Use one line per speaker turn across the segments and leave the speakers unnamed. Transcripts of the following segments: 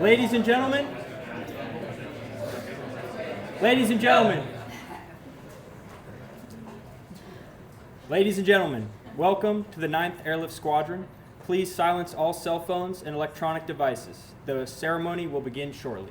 Ladies and gentlemen, ladies and gentlemen, ladies and gentlemen, welcome to the 9th Airlift Squadron. Please silence all cell phones and electronic devices. The ceremony will begin shortly.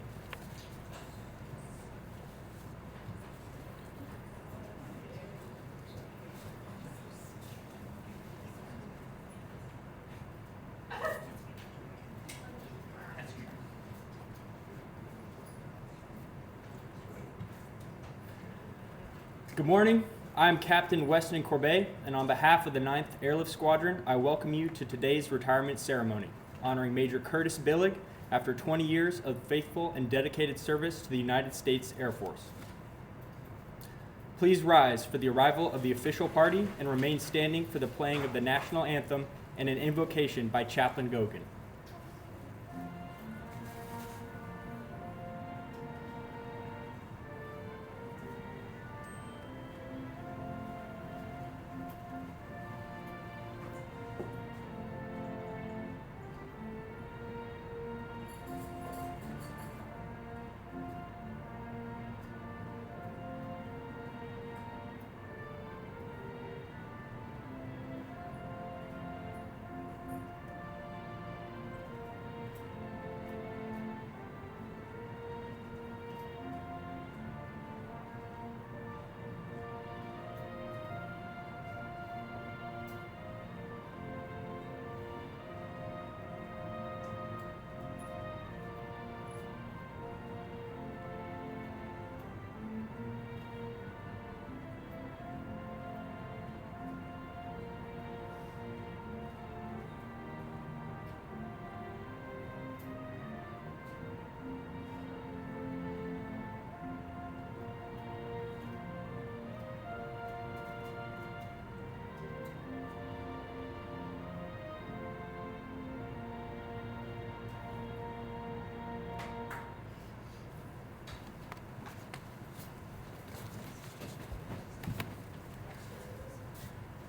Good morning. I'm Captain Weston Corbet, and on behalf of the 9th Airlift Squadron, I welcome you to today's retirement ceremony, honoring Major Curtis Billig after 20 years of faithful and dedicated service to the United States Air Force. Please rise for the arrival of the official party and remain standing for the playing of the national anthem and an invocation by Chaplain Gogan.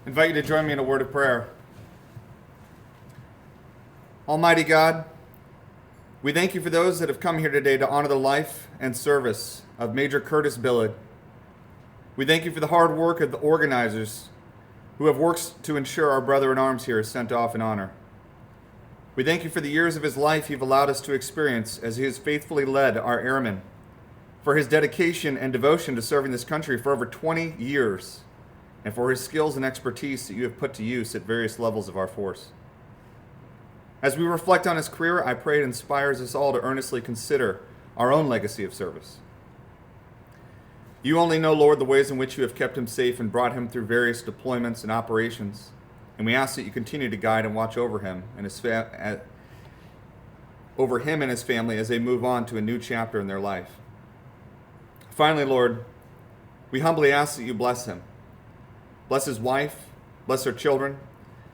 I invite you to join me in a word of prayer. Almighty God, we thank you for those that have come here today to honor the life and service of Major Curtis Billig. We thank you for the hard work of the organizers who have worked to ensure our brother in arms here is sent off in honor. We thank you for the years of his life you've allowed us to experience as he has faithfully led our airmen, for his dedication and devotion to serving this country for over 20 years, and for his skills and expertise that you have put to use at various levels of our force. As we reflect on his career, I pray it inspires us all to earnestly consider our own legacy of service. You only know, Lord, the ways in which you have kept him safe and brought him through various deployments and operations, and we ask that you continue to guide and watch over him and his family as they move on to a new chapter in their life. Finally, Lord, we humbly ask that you bless him. Bless his wife, bless their children,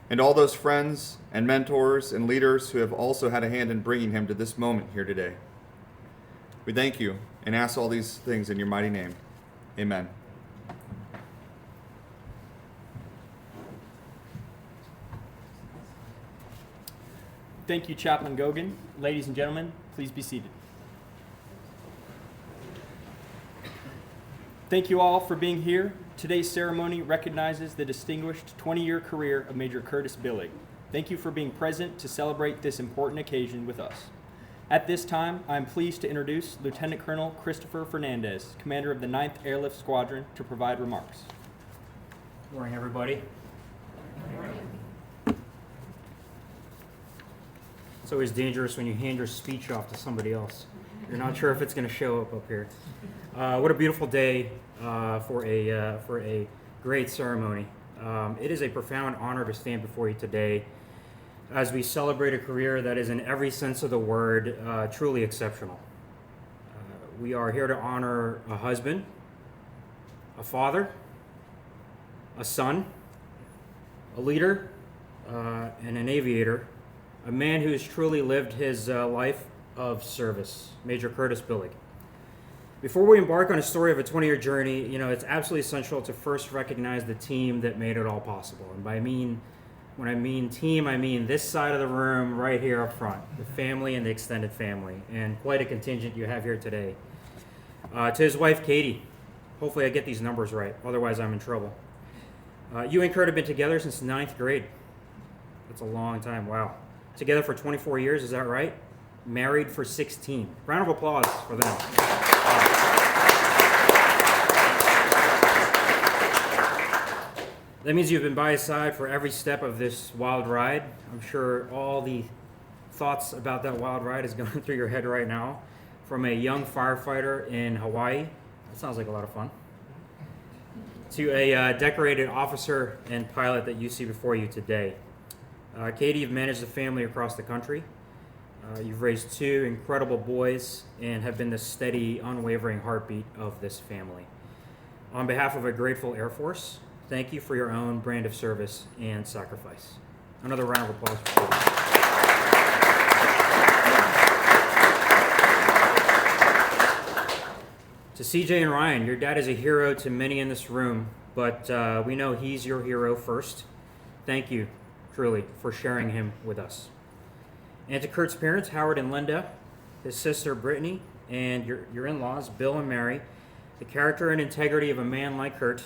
and all those friends and mentors and leaders who have also had a hand in bringing him to this moment here today. We thank you and ask all these things in your mighty name. Amen.
Thank you, Chaplain Gogan. Ladies and gentlemen, please be seated. Thank you all for being here. Today's ceremony recognizes the distinguished 20-year career of Major Curtis Billig. Thank you for being present to celebrate this important occasion with us. At this time, I am pleased to introduce Lt Col Kris Fernandez, Commander of the 9th Airlift Squadron, to provide remarks.
Good morning, everybody. It's always dangerous when you hand your speech off to somebody else. You're not sure if it's going to show up here. What a beautiful day for a great ceremony. It is a profound honor to stand before you today as we celebrate a career that is, in every sense of the word, truly exceptional. We are here to honor a husband, a father, a son, a leader, and an aviator, a man who has truly lived his life of service, Major Curtis Billig. Before we embark on a story of a 20-year journey, it's absolutely essential to first recognize the team that made it all possible. And by I mean When I mean team, I mean this side of the room right here up front, the family and the extended family, and quite a contingent you have here today. To his wife, Katie, hopefully I get these numbers right, otherwise I'm in trouble. You and Kurt have been together since 9th grade. That's a long time, wow. Together for 24 years, is that right? Married for 16. Round of applause for them. That means you've been by his side for every step of this wild ride. I'm sure all the thoughts about that wild ride is going through your head right now. From a young firefighter in Hawaii, that sounds like a lot of fun, to a decorated officer and pilot that you see before you today. Katie, you've managed the family across the country. You've raised 2 incredible boys and have been the steady, unwavering heartbeat of this family. On behalf of a grateful Air Force, thank you for your own brand of service and sacrifice. Another round of applause for Katie. To CJ and Ryan, your dad is a hero to many in this room, but we know he's your hero first. Thank you, truly, for sharing him with us. And to Kurt's parents, Howard and Linda, his sister Brittany, and your in-laws, Bill and Mary, the character and integrity of a man like Kurt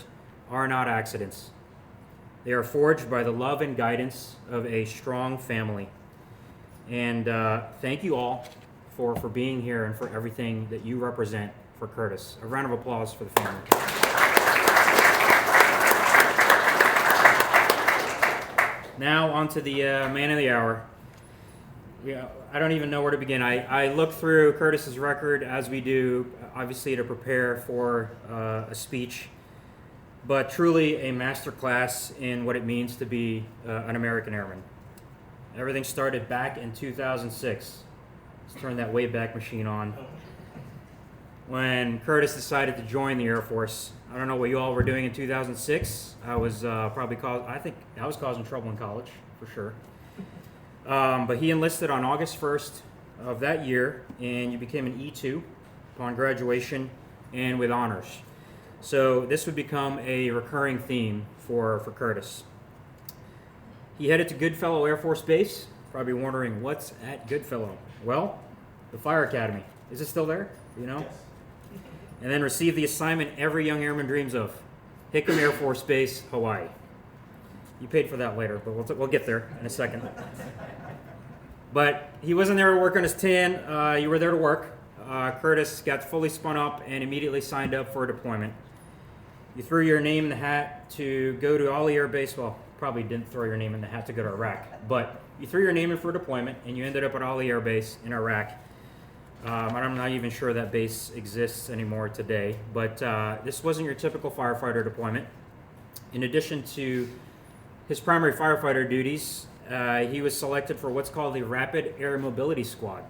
are not accidents. They are forged by the love and guidance of a strong family. And thank you all for being here and for everything that you represent for Curtis. A round of applause for the family. Now on to the man of the hour. Yeah, I don't even know where to begin. I looked through Curtis's record, as we do, obviously to prepare for a speech, but truly a masterclass in what it means to be an American Airman. Everything started back in 2006. Let's turn that Wayback Machine on. When Curtis decided to join the Air Force, I don't know what you all were doing in 2006. I was I think I was causing trouble in college, for sure. But he enlisted on August 1st of that year, and you became an E2 upon graduation and with honors. So this would become a recurring theme for Curtis. He headed to Goodfellow Air Force Base, probably wondering what's at Goodfellow. Well, the Fire Academy. Is it still there? You know? Yes. And then received the assignment every young airman dreams of, Hickam Air Force Base, Hawaii. You paid for that later, but we'll get there in a second. But he wasn't there to work on his tan. You were there to work. Curtis got fully spun up and immediately signed up for a deployment. You threw your name in the hat to go to Ali Air Base. Well, probably didn't throw your name in the hat to go to Iraq, but you threw your name in for a deployment, and you ended up at Ali Air Base in Iraq. I'm not even sure that base exists anymore today, but this wasn't your typical firefighter deployment. In addition to his primary firefighter duties, he was selected for what's called the Rapid Air Mobility Squad.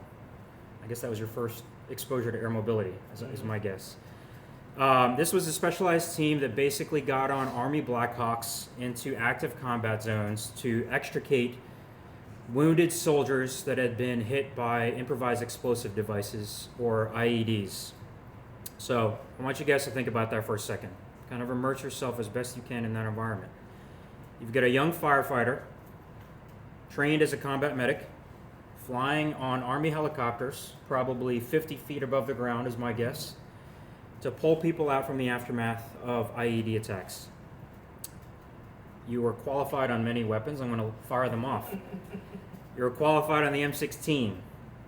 I guess that was your first exposure to air mobility, is my guess. This was a specialized team that basically got on Army Blackhawks into active combat zones to extricate wounded soldiers that had been hit by improvised explosive devices, or IEDs. So I want you guys to think about that for a second. Kind of immerse yourself as best you can in that environment. You've got a young firefighter, trained as a combat medic, flying on Army helicopters, probably 50 feet above the ground is my guess, to pull people out from the aftermath of IED attacks. You were qualified on many weapons. I'm going to fire them off. You were qualified on the M16,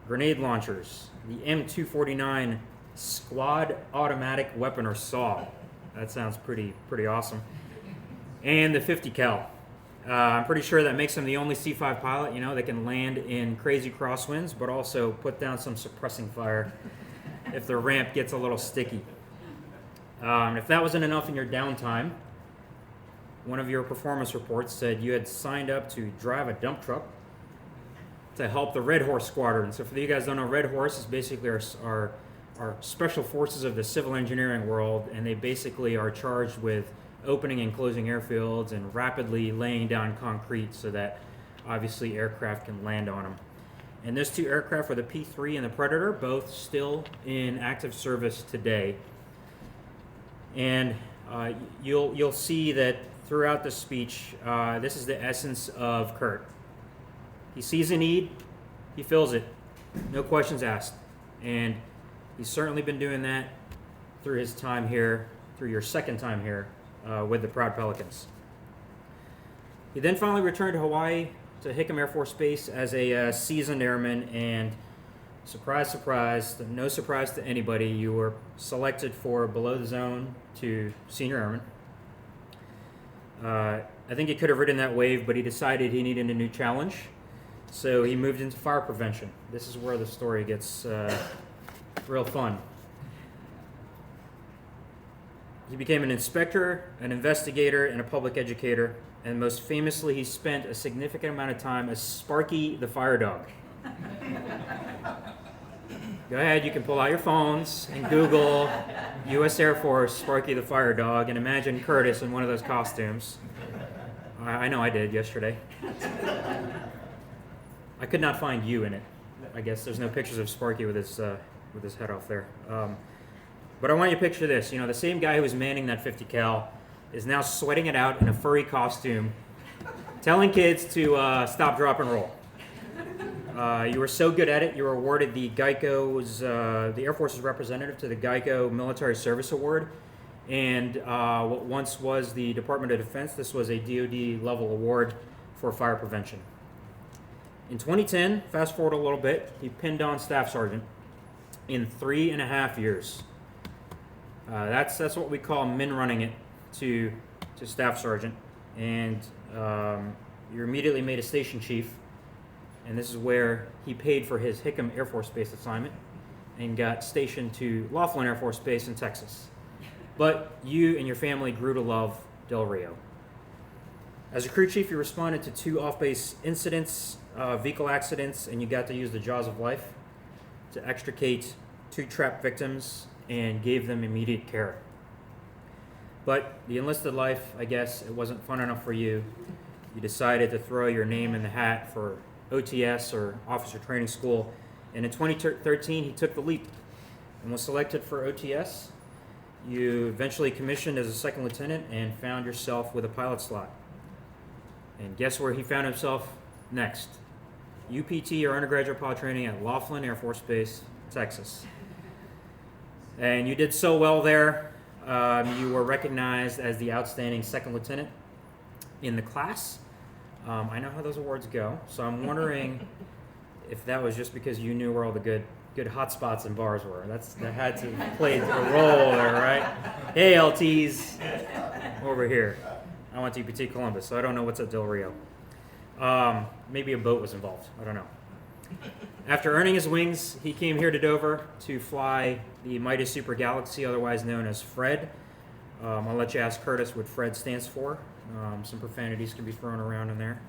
grenade launchers, the M249 Squad Automatic Weapon, or SAW. That sounds pretty awesome. And the 50 cal. I'm pretty sure that makes him the only C-5 pilot, that can land in crazy crosswinds, but also put down some suppressing fire if the ramp gets a little sticky. If that wasn't enough in your downtime, one of your performance reports said you had signed up to drive a dump truck to help the Red Horse Squadron. So for you guys who don't know, Red Horse is basically our special forces of the civil engineering world, and they basically are charged with opening and closing airfields and rapidly laying down concrete so that obviously aircraft can land on them. And those 2 aircraft were the P-3 and the Predator, both still in active service today. And you'll see that throughout the speech, this is the essence of Kurt. He sees a need, he fills it, no questions asked. And he's certainly been doing that through his time here, through your second time here with the Proud Pelicans. He then finally returned to Hawaii, to Hickam Air Force Base as a seasoned airman, and surprise, surprise, no surprise to anybody, you were selected for below the zone to senior airman. I think he could have ridden that wave, but he decided he needed a new challenge, so he moved into fire prevention. This is where the story gets real fun. He became an inspector, an investigator, and a public educator, and most famously, he spent a significant amount of time as Sparky the fire dog. Go ahead, you can pull out your phones and Google U.S. Air Force Sparky the fire dog and imagine Curtis in one of those costumes. I know I did yesterday. I could not find you in it. I guess there's no pictures of Sparky with his head off there. But I want you to picture this. You know, the same guy who was manning that 50 cal is now sweating it out in a furry costume, telling kids to stop, drop, and roll. You were so good at it, you were awarded the the Air Force's representative to the Geico Military Service Award. And what once was the Department of Defense, this was a DoD level award for fire prevention. In 2010, fast forward a little bit, he pinned on Staff Sergeant in 3.5 years. That's what we call min running it to Staff Sergeant. And you're immediately made a Station Chief. And this is where he paid for his Hickam Air Force Base assignment and got stationed to Laughlin Air Force Base in Texas. But you and your family grew to love Del Rio. As a crew chief, you responded to 2 off-base incidents, vehicle accidents, and you got to use the jaws of life to extricate 2 trapped victims and gave them immediate care. But the enlisted life, I guess, it wasn't fun enough for you. You decided to throw your name in the hat for OTS, or Officer Training School, and in 2013 he took the leap and was selected for OTS. You eventually commissioned as a second lieutenant and found yourself with a pilot slot. And guess where he found himself next? UPT, or undergraduate pilot training at Laughlin Air Force Base, Texas. And you did so well there, you were recognized as the outstanding second lieutenant in the class. I know how those awards go, so I'm wondering if that was just because you knew where all the good hot spots and bars were. That had to play a role there, right? Hey, LTs, over here. I went to UPT Columbus, so I don't know what's at Del Rio. Maybe a boat was involved. I don't know. After earning his wings, he came here to Dover to fly the Midas Super Galaxy, otherwise known as Fred. I'll let you ask Curtis what Fred stands for. Some profanities can be thrown around in there.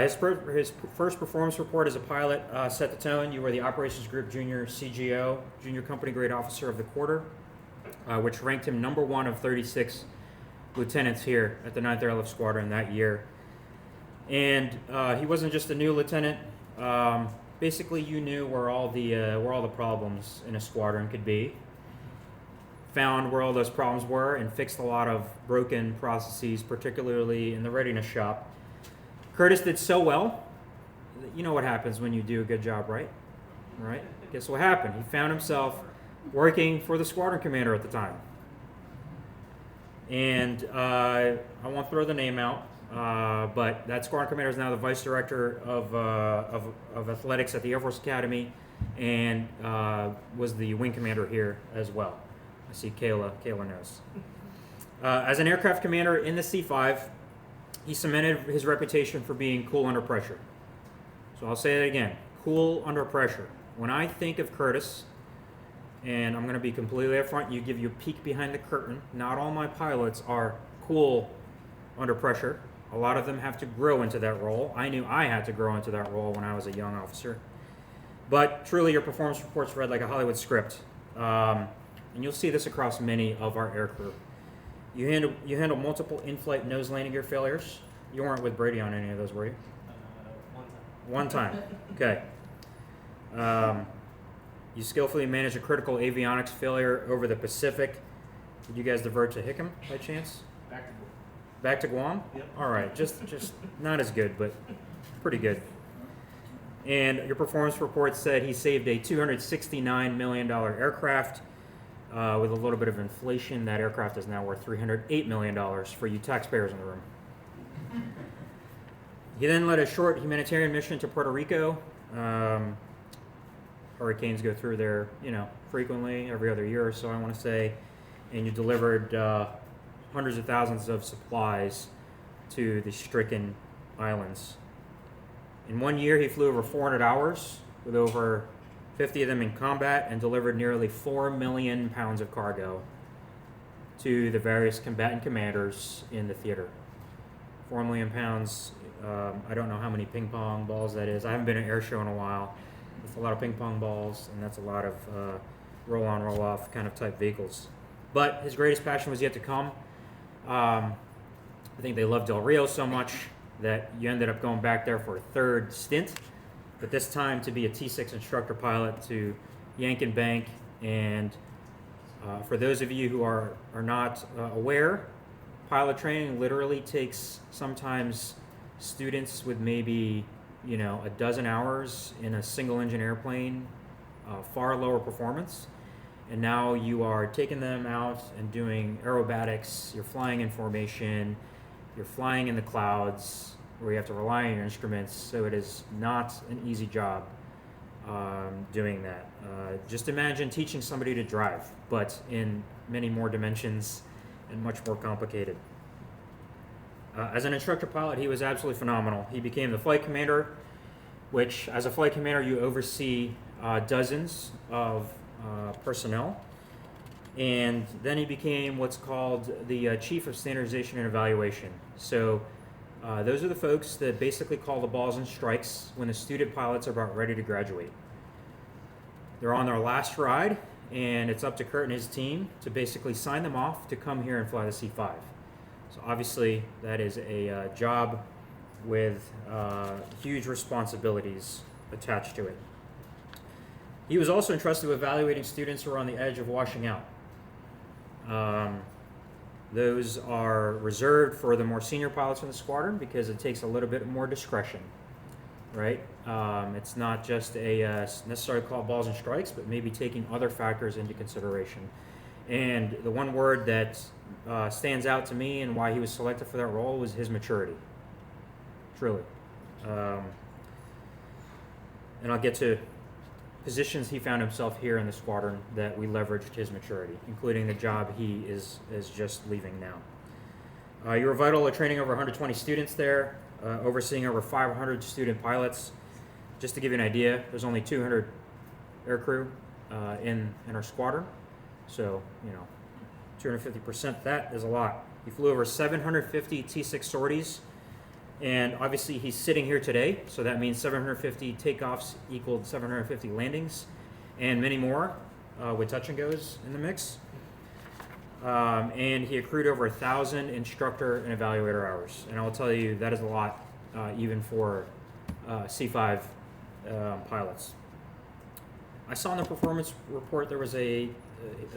His first performance report as a pilot set the tone. You were the Operations Group Junior CGO, Junior Company Grade Officer of the Quarter, which ranked him number 1 of 36 lieutenants here at the 9th Airlift Squadron that year. And he wasn't just a new lieutenant. Basically, you knew where all the problems in a squadron could be, found where all those problems were, and fixed a lot of broken processes, particularly in the readiness shop. Curtis did so well. You know what happens when you do a good job, right? Right? Guess what happened? He found himself working for the squadron commander at the time. And I won't throw the name out, but that squadron commander is now the vice director of athletics at the Air Force Academy, and was the wing commander here as well. I see Kayla knows. As an aircraft commander in the C5, he cemented his reputation for being cool under pressure. So I'll say it again, cool under pressure. When I think of Curtis, and I'm going to be completely upfront, give you a peek behind the curtain. Not all my pilots are cool under pressure. A lot of them have to grow into that role. I knew I had to grow into that role when I was a young officer. But truly, your performance reports read like a Hollywood script. And you'll see this across many of our aircrew. You handle multiple in-flight nose landing gear failures. You weren't with Brady on any of those, were you? One time. Okay. You skillfully managed a critical avionics failure over the Pacific. Did you guys divert to Hickam by chance? Back to Guam?
Yep.
All right, just not as good, but pretty good. And your performance report said he saved a $269 million aircraft. With a little bit of inflation, that aircraft is now worth $308 million for you taxpayers in the room. He then led a short humanitarian mission to Puerto Rico. Hurricanes go through there, frequently, every other year or so, I want to say. And you delivered hundreds of thousands of supplies to the stricken islands. In 1 year, he flew over 400 hours with over 50 of them in combat and delivered nearly 4 million pounds of cargo to the various combatant commanders in the theater. 4 million pounds, I don't know how many ping pong balls that is. I haven't been to an air show in a while. It's a lot of ping pong balls, and that's a lot of roll-on, roll-off kind of type vehicles. But his greatest passion was yet to come. I think they loved Del Rio so much that you ended up going back there for a third stint, but this time to be a T6 instructor pilot to yank and bank. And for those of you who are not aware, pilot training literally takes sometimes students with maybe a dozen hours in a single engine airplane, far lower performance. And now you are taking them out and doing aerobatics, you're flying in formation, you're flying in the clouds, where you have to rely on your instruments, so it is not an easy job doing that. Just imagine teaching somebody to drive, but in many more dimensions and much more complicated. As an instructor pilot, he was absolutely phenomenal. He became the flight commander, which as a flight commander you oversee dozens of personnel. And then he became what's called the Chief of Standardization and Evaluation. So those are the folks that basically call the balls and strikes when the student pilots are about ready to graduate. They're on their last ride, and it's up to Kurt and his team to basically sign them off to come here and fly the C5. So obviously that is a job with huge responsibilities attached to it. He was also entrusted with evaluating students who are on the edge of washing out. Those are reserved for the more senior pilots in the squadron because it takes a little bit more discretion, right? It's not just necessarily called balls and strikes, but maybe taking other factors into consideration. And the one word that stands out to me and why he was selected for that role was his maturity, truly. And I'll get to positions he found himself here in the squadron that we leveraged his maturity, including the job he is just leaving now. You were vital at training over 120 students there, overseeing over 500 student pilots. Just to give you an idea, there's only 200 aircrew in our squadron, so 250%, that is a lot. He flew over 750 T6 sorties, and obviously he's sitting here today, so that means 750 takeoffs equaled 750 landings, and many more with touch and goes in the mix. And he accrued over 1,000 instructor and evaluator hours, and I will tell you that is a lot, even for C5 pilots. I saw in the performance report there was a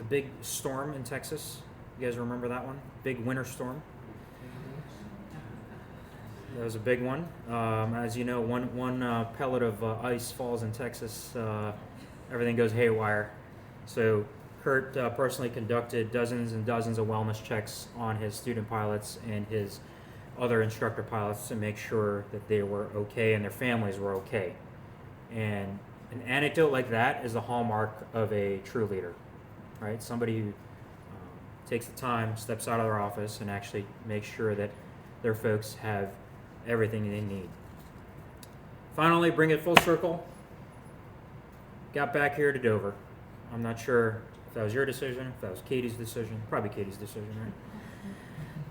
big storm in Texas. You guys remember that one? Big winter storm. That was a big one. As you know, one pellet of ice falls in Texas, everything goes haywire. So Kurt personally conducted dozens and dozens of wellness checks on his student pilots and his other instructor pilots to make sure that they were okay and their families were okay. And an anecdote like that is the hallmark of a true leader, right? Somebody who takes the time, steps out of their office, and actually makes sure that their folks have everything they need. Finally, bring it full circle. Got back here to Dover. I'm not sure if that was your decision, if that was Katie's decision. Probably Katie's decision,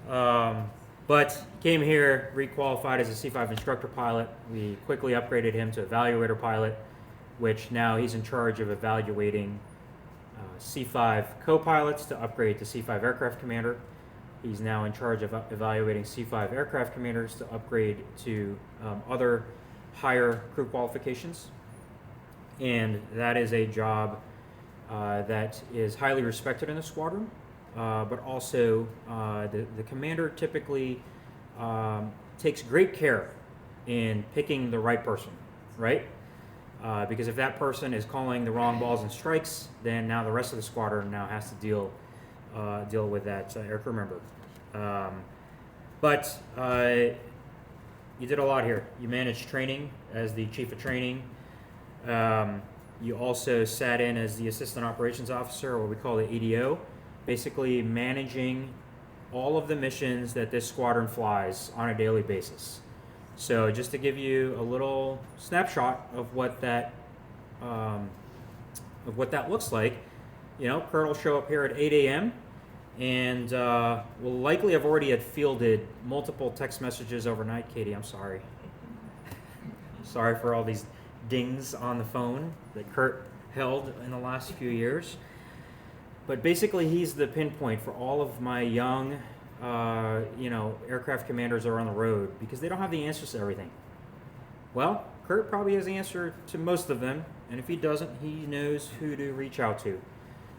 right? But came here, requalified as a C5 instructor pilot. We quickly upgraded him to evaluator pilot, which now he's in charge of evaluating C5 co-pilots to upgrade to C5 aircraft commander. He's now in charge of evaluating C5 aircraft commanders to upgrade to other higher crew qualifications. And that is a job that is highly respected in the squadron, but also the commander typically takes great care in picking the right person, right? Because if that person is calling the wrong balls and strikes, then now the rest of the squadron now has to deal with that aircrew member. But you did a lot here. You managed training as the chief of training. You also sat in as the assistant operations officer, or what we call the ADO, basically managing all of the missions that this squadron flies on a daily basis. So just to give you a little snapshot of what that looks like, Kurt will show up here at 8 a.m. and will likely have already fielded multiple text messages overnight. Katie, I'm sorry. Sorry for all these dings on the phone that Kurt held in the last few years. But basically, he's the pinpoint for all of my young, aircraft commanders that are on the road because they don't have the answers to everything. Well, Kurt probably has the answer to most of them, and if he doesn't, he knows who to reach out to.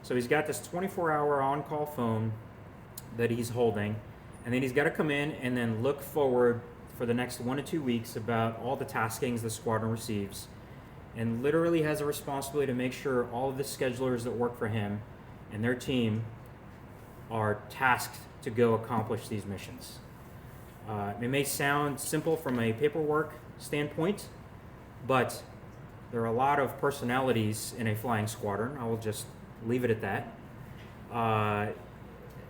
So he's got this 24-hour on-call phone that he's holding, and then he's got to come in and then look forward for the next 1 to 2 weeks about all the taskings the squadron receives, and literally has a responsibility to make sure all of the schedulers that work for him and their team are tasked to go accomplish these missions. It may sound simple from a paperwork standpoint, but there are a lot of personalities in a flying squadron. I will just leave it at that.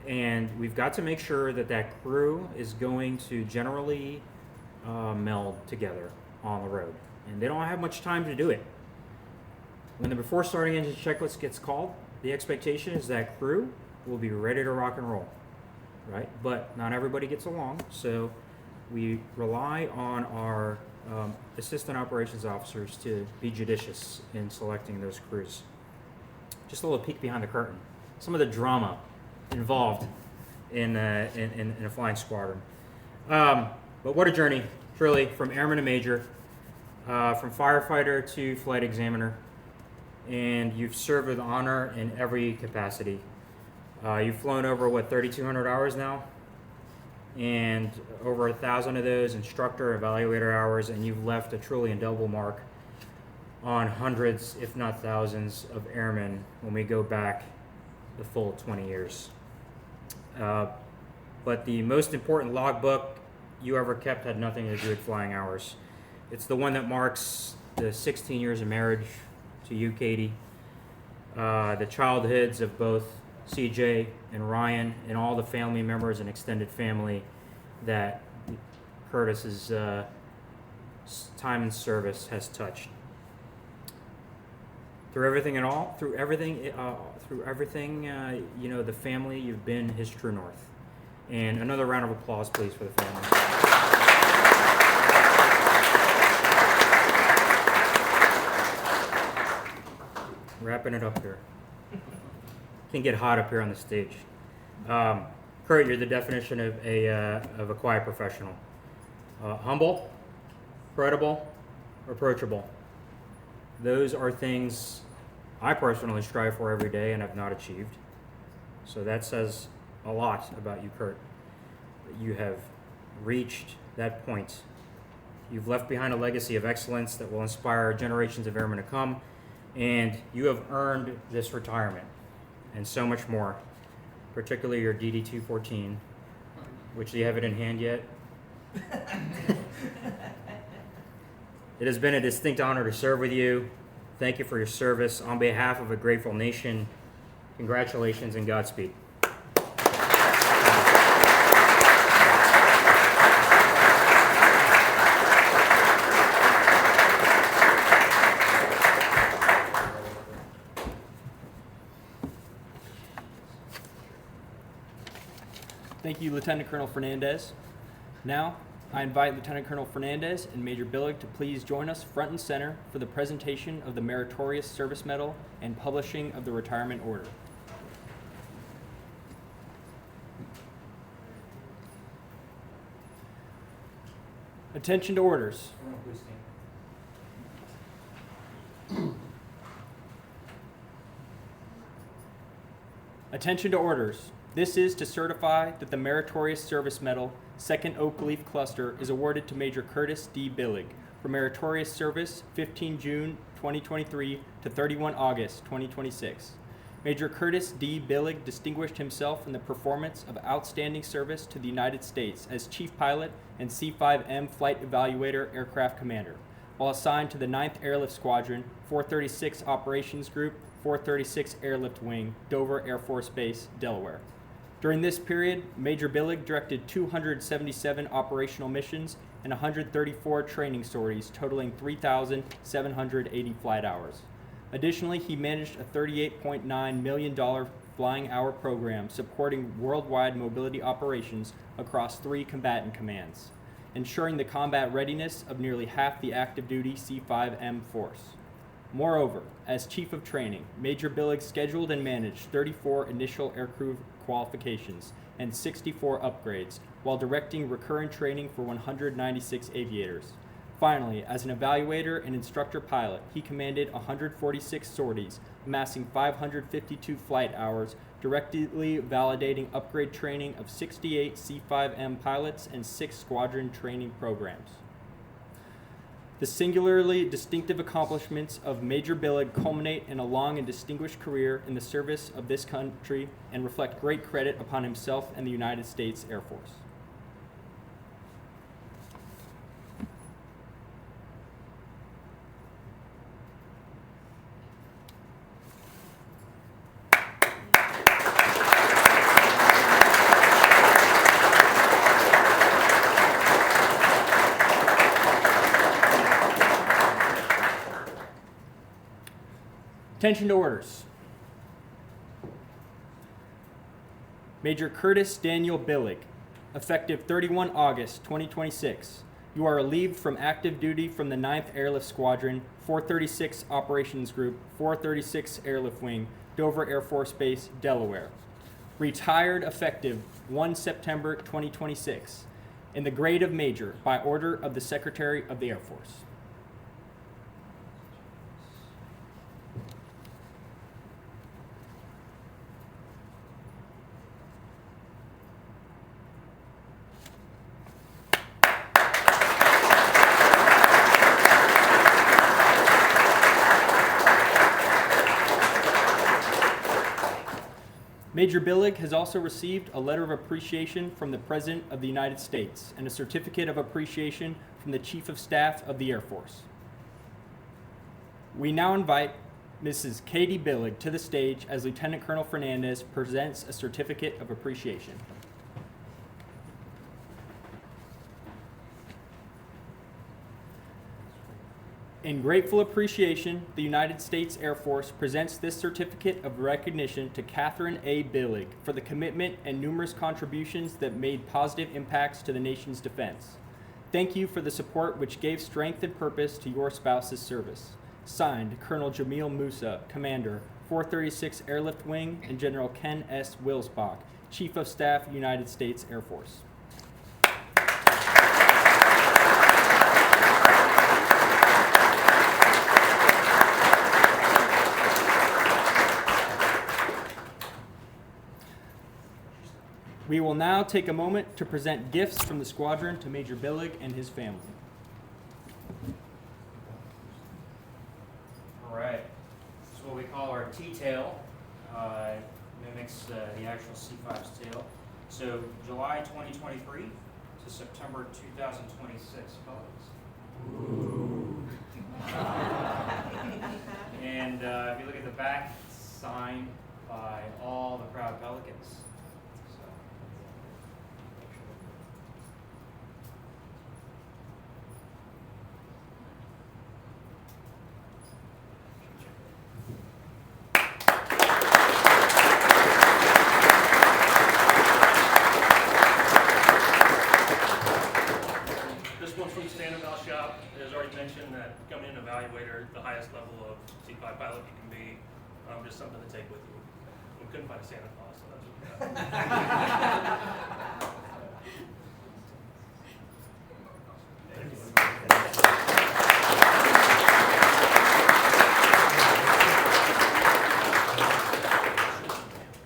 And we've got to make sure that that crew is going to generally meld together on the road. And they don't have much time to do it. When the before starting engine checklist gets called, the expectation is that crew will be ready to rock and roll, right? But not everybody gets along, so we rely on our assistant operations officers to be judicious in selecting those crews. Just a little peek behind the curtain. Some of the drama involved in a flying squadron. But what a journey, truly, from airman to major, from firefighter to flight examiner. And you've served with honor in every capacity. You've flown over, 3,200 hours now? And over 1,000 of those instructor, evaluator hours, and you've left a truly indelible mark on hundreds, if not thousands, of airmen when we go back the full 20 years. But the most important logbook you ever kept had nothing to do with flying hours. It's the one that marks the 16 years of marriage to you, Katie, the childhoods of both CJ and Ryan, and all the family members and extended family that Curtis's time in service has touched. Through everything, the family, you've been his true north. And another round of applause, please, for the family. Wrapping it up here. Can get hot up here on the stage. Kurt, you're the definition of a quiet professional. Humble, credible, approachable. Those are things I personally strive for every day and have not achieved. So that says a lot about you, Kurt. You have reached that point. You've left behind a legacy of excellence that will inspire generations of airmen to come. And you have earned this retirement and so much more, particularly your DD-214, which do you have it in hand yet? It has been a distinct honor to serve with you. Thank you for your service. On behalf of a grateful nation, congratulations and Godspeed.
Thank you, Lieutenant Colonel Fernandez. Now, I invite Lieutenant Colonel Fernandez and Major Billig to please join us front and center for the presentation of the Meritorious Service Medal and publishing of the Retirement Order. Attention to orders. Attention to orders. This is to certify that the Meritorious Service Medal, 2nd Oak Leaf Cluster, is awarded to Major Curtis D. Billig for meritorious service 15 June 2023 to 31 August 2026. Major Curtis D. Billig distinguished himself in the performance of outstanding service to the United States as Chief Pilot and C-5M Flight Evaluator Aircraft Commander, while assigned to the 9th Airlift Squadron, 436 Operations Group, 436 Airlift Wing, Dover Air Force Base, Delaware. During this period, Major Billig directed 277 operational missions and 134 training sorties, totaling 3,780 flight hours. Additionally, he managed a $38.9 million flying hour program supporting worldwide mobility operations across 3 combatant commands, ensuring the combat readiness of nearly half the active duty C-5M force. Moreover, as Chief of Training, Major Billig scheduled and managed 34 initial aircrew qualifications and 64 upgrades, while directing recurrent training for 196 aviators. Finally, as an evaluator and instructor pilot, he commanded 146 sorties, amassing 552 flight hours, directly validating upgrade training of 68 C-5M pilots and 6 squadron training programs. The singularly distinctive accomplishments of Major Billig culminate in a long and distinguished career in the service of this country and reflect great credit upon himself and the United States Air Force. Attention to orders. Major Curtis Daniel Billig, effective 31 August 2026. You are relieved from active duty from the 9th Airlift Squadron, 436 Operations Group, 436 Airlift Wing, Dover Air Force Base, Delaware. Retired effective 1 September 2026 in the grade of Major by order of the Secretary of the Air Force. Major Billig has also received a letter of appreciation from the President of the United States and a certificate of appreciation from the Chief of Staff of the Air Force. We now invite Mrs. Katie Billig to the stage as Lieutenant Colonel Fernandez presents a certificate of appreciation. In grateful appreciation, the United States Air Force presents this certificate of recognition to Catherine A. Billig for the commitment and numerous contributions that made positive impacts to the nation's defense. Thank you for the support which gave strength and purpose to your spouse's service. Signed, Colonel Jamil Musa, Commander, 436 Airlift Wing, and General Ken S. Wilsbach, Chief of Staff, United States Air Force. We will now take a moment to present gifts from the squadron to Major Billig and his family.
All right. This is what we call our T-tail. Mimics the actual C-5's tail. So July 2023 to September 2026, fellas. And if you look at the back, it's signed by all the proud Pelicans.
Evaluator, the highest level of C-5 pilot you can be, just something to take with you. We couldn't find a Santa Claus, so that's what we got.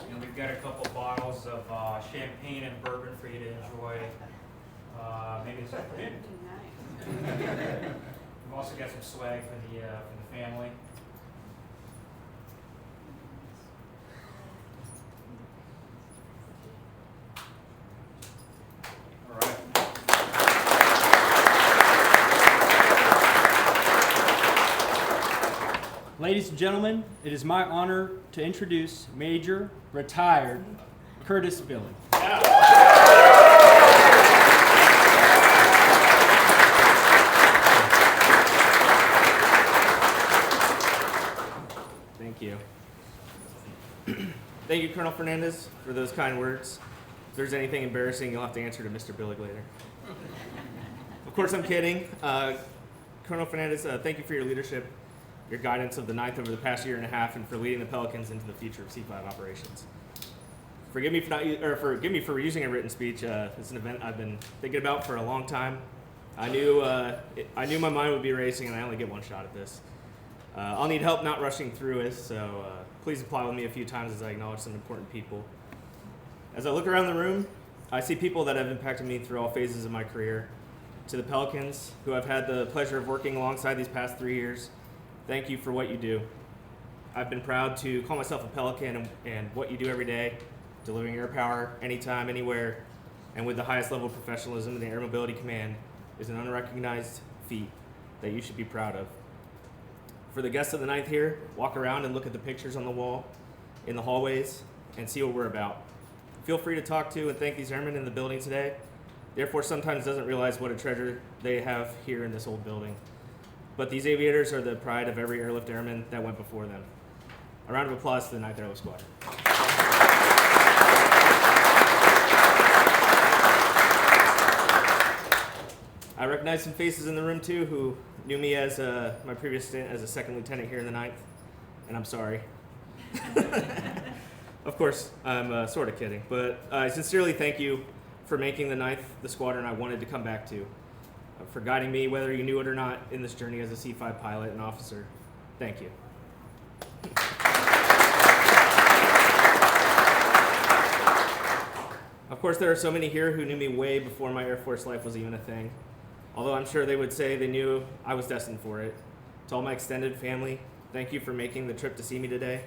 And we've got a couple bottles of champagne and bourbon for you to enjoy. Maybe this afternoon. We've also got some swag for the family. All right.
Ladies and gentlemen, it is my honor to introduce Major Retired Curtis Billig.
Thank you. Thank you, Colonel Fernandez, for those kind words. If there's anything embarrassing, you'll have to answer to Mr. Billig later. Of course, I'm kidding. Colonel Fernandez, thank you for your leadership, your guidance of the 9th over the past year and a half, and for leading the Pelicans into the future of C5 operations. Forgive me for using a written speech. It's an event I've been thinking about for a long time. I knew my mind would be racing, and I only get one shot at this. I'll need help not rushing through it, so please apply with me a few times as I acknowledge some important people. As I look around the room, I see people that have impacted me through all phases of my career. To the Pelicans, who I've had the pleasure of working alongside these past 3 years, thank you for what you do. I've been proud to call myself a Pelican, and what you do every day, delivering air power anytime, anywhere, and with the highest level of professionalism in the Air Mobility Command, is an unrecognized feat that you should be proud of. For the guests of the 9th here, walk around and look at the pictures on the wall, in the hallways, and see what we're about. Feel free to talk to and thank these airmen in the building today. The Air Force sometimes doesn't realize what a treasure they have here in this old building. But these aviators are the pride of every airlift airman that went before them. A round of applause to the 9th Airlift Squadron. I recognize some faces in the room too who knew me as my previous stint as a second lieutenant here in the 9th, and I'm sorry. Of course, I'm sort of kidding, but I sincerely thank you for making the 9th the squadron I wanted to come back to, for guiding me, whether you knew it or not, in this journey as a C5 pilot and officer. Thank you. Of course, there are so many here who knew me way before my Air Force life was even a thing. Although I'm sure they would say they knew I was destined for it. To all my extended family, thank you for making the trip to see me today.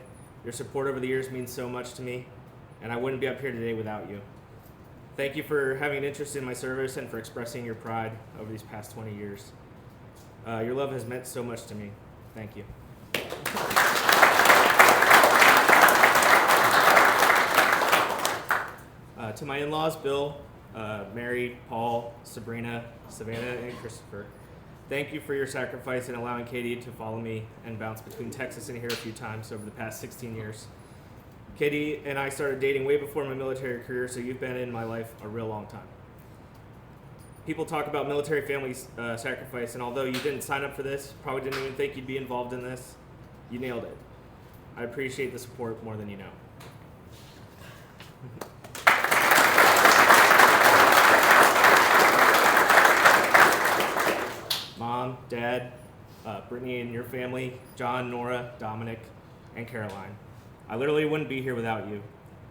Your support over the years means so much to me, and I wouldn't be up here today without you. Thank you for having an interest in my service and for expressing your pride over these past 20 years. Your love has meant so much to me. Thank you. To my in-laws, Bill, Mary, Paul, Sabrina, Savannah, and Christopher, thank you for your sacrifice in allowing Katie to follow me and bounce between Texas and here a few times over the past 16 years. Katie and I started dating way before my military career, so you've been in my life a real long time. People talk about military family sacrifice, and although you didn't sign up for this, probably didn't even think you'd be involved in this, you nailed it. I appreciate the support more than you know. Mom, Dad, Brittany and your family, John, Nora, Dominic, and Caroline. I literally wouldn't be here without you.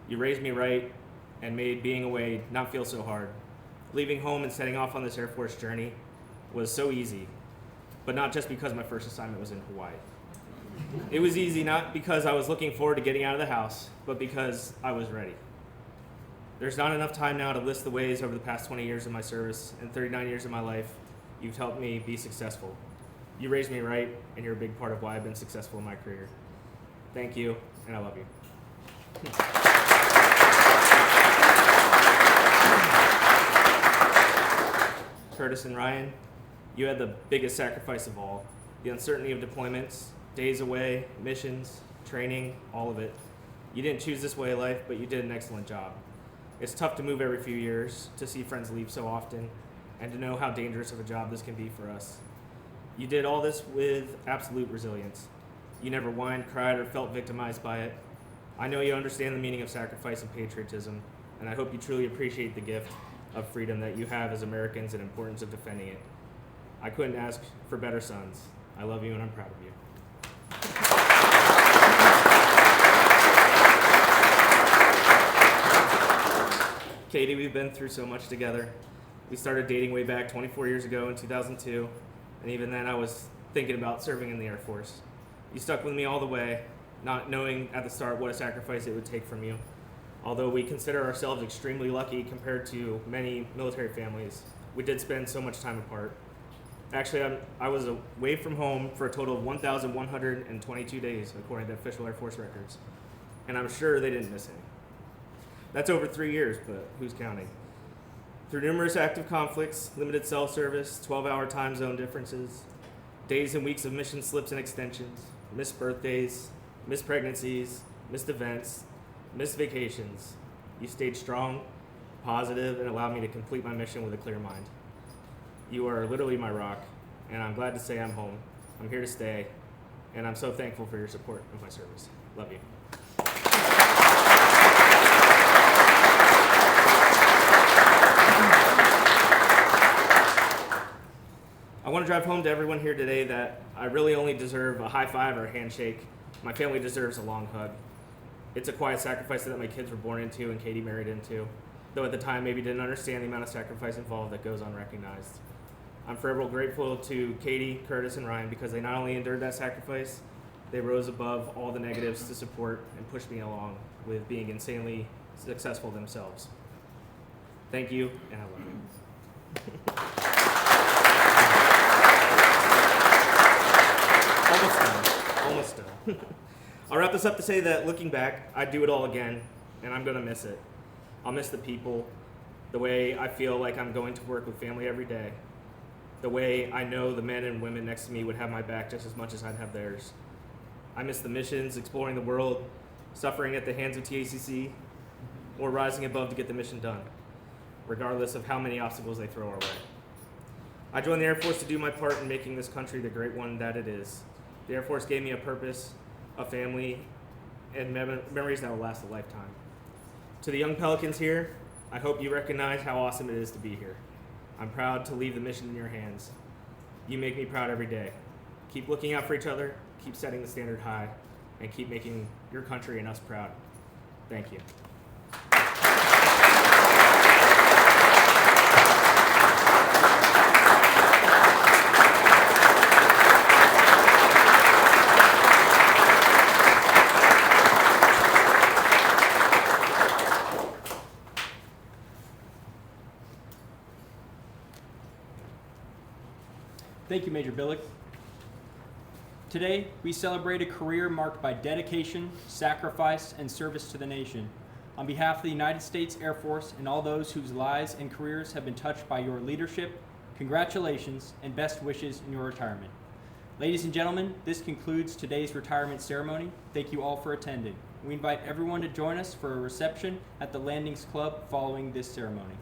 You raised me right and made being away not feel so hard. Leaving home and setting off on this Air Force journey was so easy, but not just because my first assignment was in Hawaii. It was easy not because I was looking forward to getting out of the house, but because I was ready. There's not enough time now to list the ways over the past 20 years of my service and 39 years of my life you've helped me be successful. You raised me right, and you're a big part of why I've been successful in my career. Thank you, and I love you. Curtis and Ryan, you had the biggest sacrifice of all. The uncertainty of deployments, days away, missions, training, all of it. You didn't choose this way of life, but you did an excellent job. It's tough to move every few years, to see friends leave so often, and to know how dangerous of a job this can be for us. You did all this with absolute resilience. You never whined, cried, or felt victimized by it. I know you understand the meaning of sacrifice and patriotism, and I hope you truly appreciate the gift of freedom that you have as Americans and the importance of defending it. I couldn't ask for better sons. I love you and I'm proud of you. Katie, we've been through so much together. We started dating way back 24 years ago in 2002, and even then I was thinking about serving in the Air Force. You stuck with me all the way, not knowing at the start what a sacrifice it would take from you. Although we consider ourselves extremely lucky compared to many military families, we did spend so much time apart. Actually, I was away from home for a total of 1,122 days, according to official Air Force records. And I'm sure they didn't miss any. That's over 3 years, but who's counting? Through numerous active conflicts, limited cell service, 12-hour time zone differences, days and weeks of mission slips and extensions, missed birthdays, missed pregnancies, missed events, missed vacations, you stayed strong, positive, and allowed me to complete my mission with a clear mind. You are literally my rock, and I'm glad to say I'm home. I'm here to stay, and I'm so thankful for your support of my service. Love you. I want to drive home to everyone here today that I really only deserve a high five or a handshake. My family deserves a long hug. It's a quiet sacrifice that my kids were born into and Katie married into, though at the time maybe didn't understand the amount of sacrifice involved that goes unrecognized. I'm forever grateful to Katie, Curtis, and Ryan because they not only endured that sacrifice, they rose above all the negatives to support and push me along with being insanely successful themselves. Thank you, and I love you. Almost done. I'll wrap this up to say that looking back, I'd do it all again, and I'm going to miss it. I'll miss the people, the way I feel like I'm going to work with family every day, the way I know the men and women next to me would have my back just as much as I'd have theirs. I miss the missions, exploring the world, suffering at the hands of TACC, or rising above to get the mission done, regardless of how many obstacles they throw our way. I joined the Air Force to do my part in making this country the great one that it is. The Air Force gave me a purpose, a family, and memories that will last a lifetime. To the young Pelicans here, I hope you recognize how awesome it is to be here. I'm proud to leave the mission in your hands. You make me proud every day. Keep looking out for each other, keep setting the standard high, and keep making your country and us proud. Thank you.
Thank you, Major Billick. Today, we celebrate a career marked by dedication, sacrifice, and service to the nation. On behalf of the United States Air Force and all those whose lives and careers have been touched by your leadership, congratulations and best wishes in your retirement. Ladies and gentlemen, this concludes today's retirement ceremony. Thank you all for attending. We invite everyone to join us for a reception at the Landings Club following this ceremony.